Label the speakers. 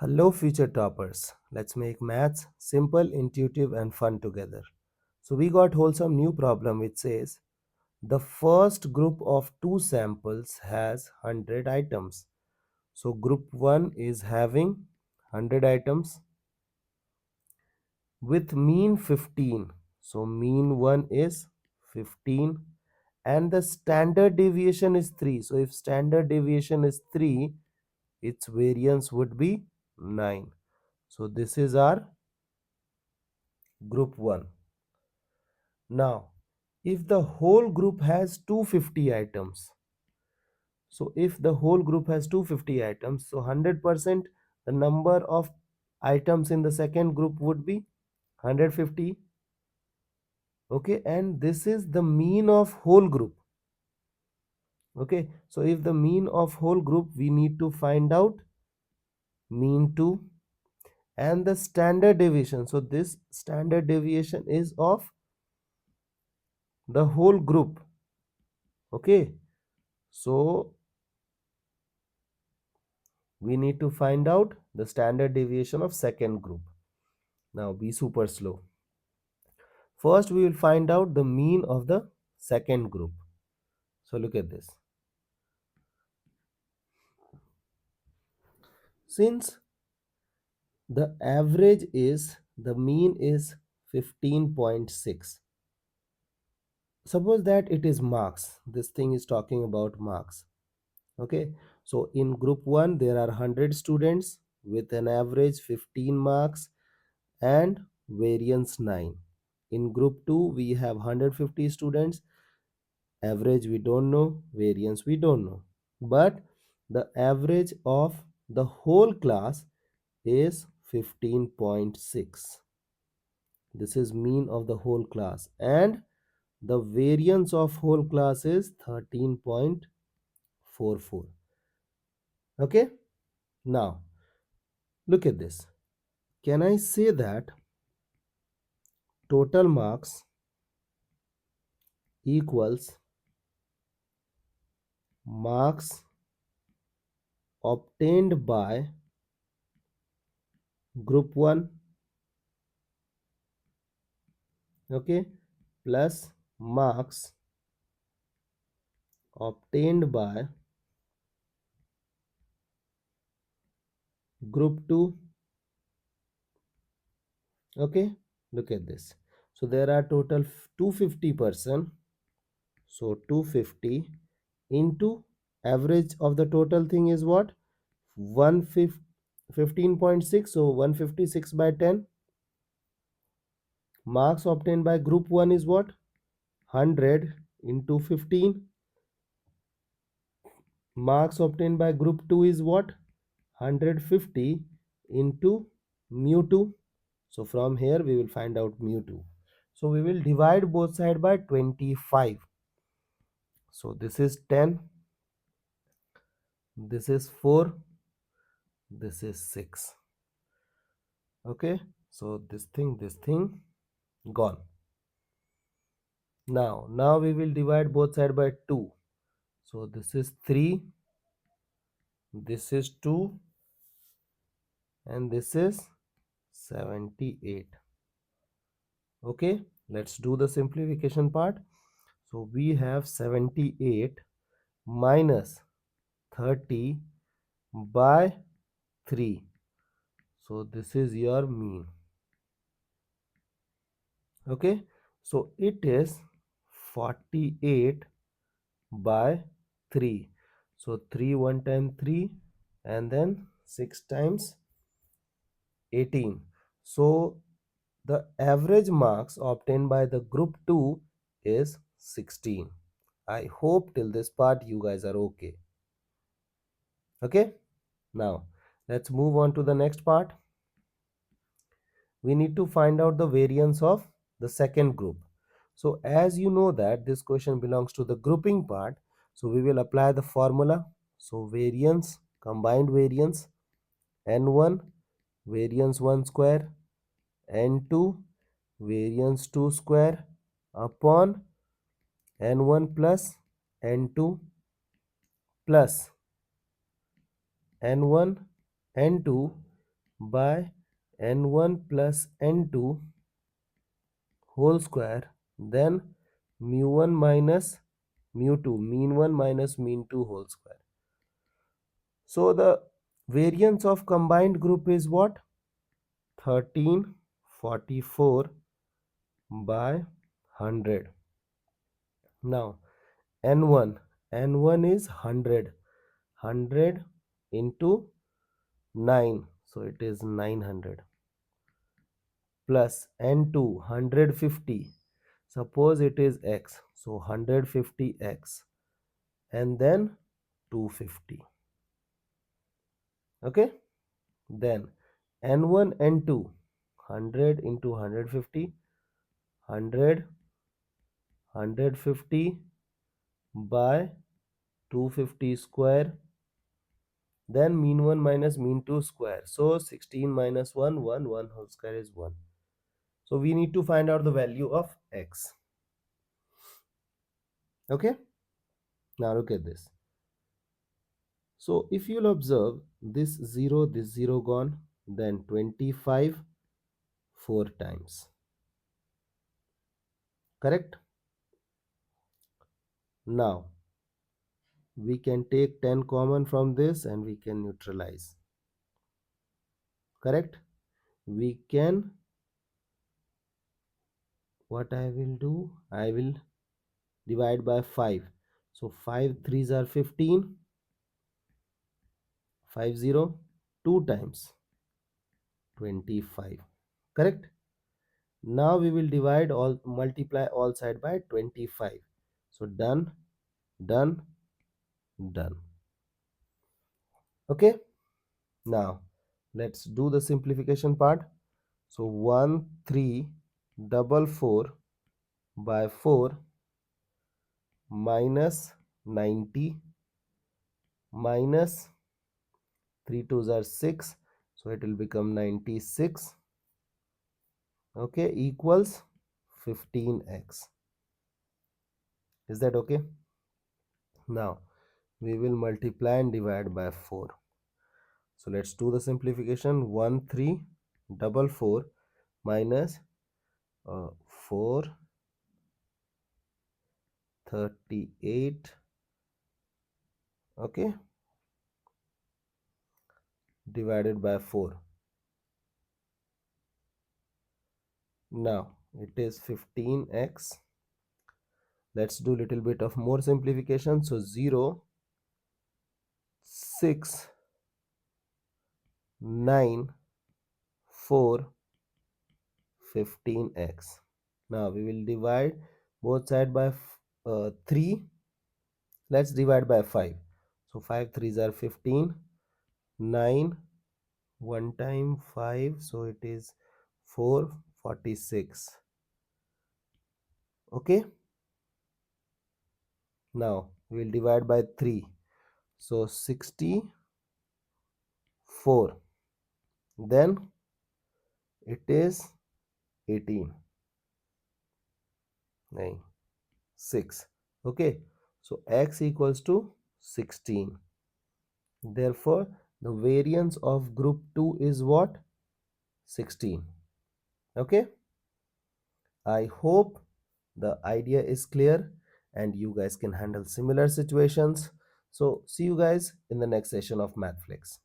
Speaker 1: Hello, future toppers. Let's make maths simple, intuitive, and fun together. So, we got hold some new problem which says the first group of two samples has 100 items. So, group 1 is having 100 items with mean 15. So, mean 1 is 15 and the standard deviation is 3. So, if standard deviation is 3, its variance would be 9. So, this is our group 1. Now, if the whole group has 250 items, so if the whole group has 250 items, so 100% the number of items in the second group would be 150. Okay, and this is the mean of whole group. Okay, so if the mean of whole group, we need to find out mean 2 and the standard deviation. So this standard deviation is of the whole group. Okay, so we need to find out the standard deviation of second group. Now be super slow. First we will find out the mean of the second group. So look at this. Since the average is, the mean is 15.6. Suppose that it is marks. This thing is talking about marks. Okay. So in group 1 there are 100 students with an average 15 marks and variance 9. In group 2 we have 150 students, average we don't know, variance we don't know, but the average of the whole class is 15.6. This is mean of the whole class and the variance of whole class is 13.44. Okay, now look at this. Can I say that total marks equals marks obtained by group 1, okay, plus marks obtained by group 2. Okay, look at this. So there are total 250%. So 250 into average of the total thing is what? 15.6. So 156 by 10. Marks obtained by group 1 is what? 100 into 15. Marks obtained by group 2 is what? 150 into mu 2. So from here we will find out mu 2. So we will divide both sides by 25. So this is 10, this is 4, this is 6. Okay, so this thing gone. Now we will divide both sides by 2. So this is 3, this is 2, and this is 78. Okay, let's do the simplification part. So we have 78 minus 30 by 3. So this is your mean. Okay, so it is 48 by 3. So 3 1 time 3 and then 6 times 18. So the average marks obtained by the group 2 is 16. I hope till this part you guys are okay. Okay, now let's move on to the next part. We need to find out the variance of the second group. So as you know that this question belongs to the grouping part, so we will apply the formula. So variance, combined variance, n1 variance 1 square, n2 variance 2 square upon n1 plus n2 plus n1 n2 by n1 plus n2 whole square, then mu1 minus mu2, mean 1 minus mean 2 whole square. So the variance of combined group is what? 1344 by 100. Now n1 is 100, 100 into 9, so it is 900, plus n2 150, suppose it is x, so 150x, and then 250. Okay, then n1 n2, 100 into 150, 100 150 by 250 square, then mean 1 minus mean 2 square, so 16 minus 1 1 whole square is 1. So we need to find out the value of x. Okay, now look at this. So if you'll observe, this 0 gone, then 25 4 times, correct? Now we can take 10 common from this and we can neutralize, correct? We can, what I will do, I will divide by 5. So 5 3s are 15, 50, 2 times 25, correct? Now we will divide all, multiply all side by 25. So done, done, done. Okay, now let's do the simplification part. So 1344 by 4 minus 90 minus 3 2s are 6, so it will become 96. Okay, equals 15x. Is that okay? Now we will multiply and divide by 4. So let's do the simplification. 1344 minus 438, okay, divided by 4. Now it is 15x. Let's do little bit of more simplification. So 0 6 9 4 15x. Now we will divide both side by 3. Let's divide by 5. So 5 3s are 15, 9 1 time 5, so it is 446. Okay, now we will divide by 3, so 64, then it is 18 9 6. Okay, so x equals to 16. Therefore the variance of group 2 is what? 16. Okay, I hope the idea is clear and you guys can handle similar situations. So see you guys in the next session of Mathflix.